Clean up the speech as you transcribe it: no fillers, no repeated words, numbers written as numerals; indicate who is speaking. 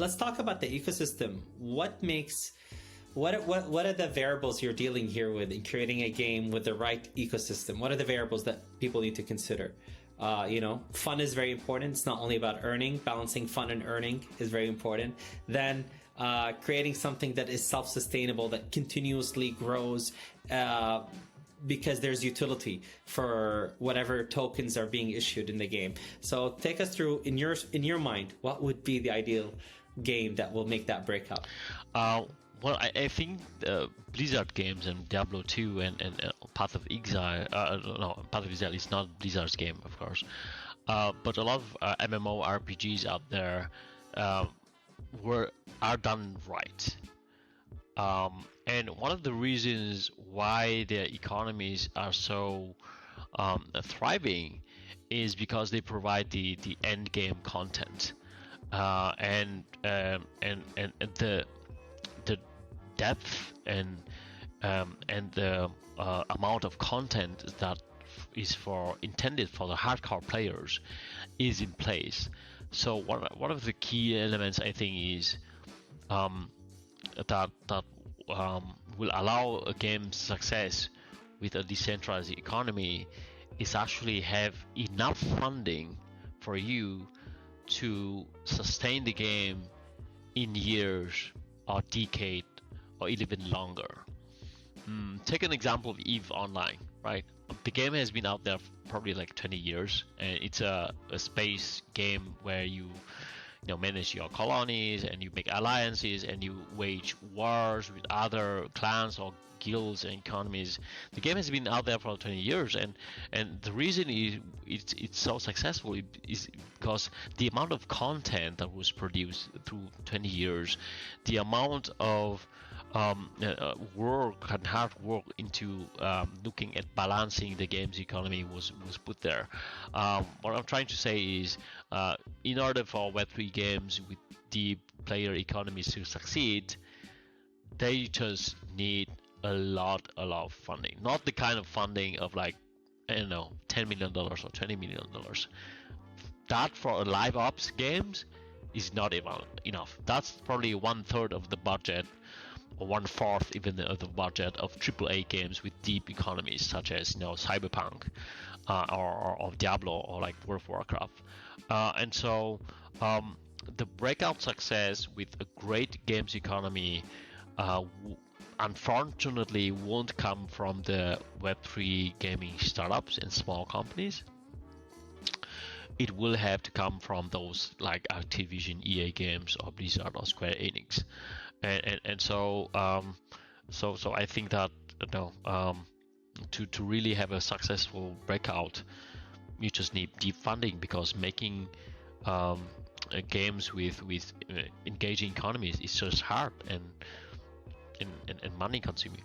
Speaker 1: Let's talk about the ecosystem. What are the variables you're dealing here with in creating a game with the right ecosystem? What are the variables that people need to consider? Fun is very important. It's not only about earning. Balancing fun and earning is very important. Then creating something that is self-sustainable, that continuously grows, because there's utility for whatever tokens are being issued in the game. So take us through, in your mind, what would be the ideal game that will make that breakout?
Speaker 2: Well, I think Blizzard games and Diablo 2 and Path of Exile, no, Path of Exile is not Blizzard's game, of course, but a lot of MMORPGs out there are done right. And one of the reasons why their economies are so thriving is because they provide the end game content, and the depth and the amount of content that is intended for the hardcore players is in place. So one of the key elements, I think, is that will allow a game's success with a decentralized economy is actually have enough funding for you to sustain the game in years or decade or even longer. Take an example of EVE Online, right? The game has been out there for probably like 20 years, and it's a space game where you manage your colonies and you make alliances and you wage wars with other clans or guilds and economies. The game has been out there for 20 years, and the reason it's so successful is because the amount of content that was produced through 20 years, the amount of work and hard work into looking at balancing the game's economy was put there. What I'm trying to say is, in order for Web3 games with deep player economies to succeed, they just need a lot of funding. Not the kind of funding of like, I don't know, $10 million or $20 million. That for a live ops games is not even enough. That's probably 1/3 of the budget, or 1/4 even of the budget of AAA games with deep economies, such as Cyberpunk or Diablo or like World of Warcraft. And so the breakout success with a great games economy unfortunately won't come from the Web3 gaming startups and small companies. It will have to come from those like Activision, EA Games, or Blizzard or Square Enix. And so I think that to really have a successful breakout, you just need deep funding, because making games with engaging economies is just hard and money consuming.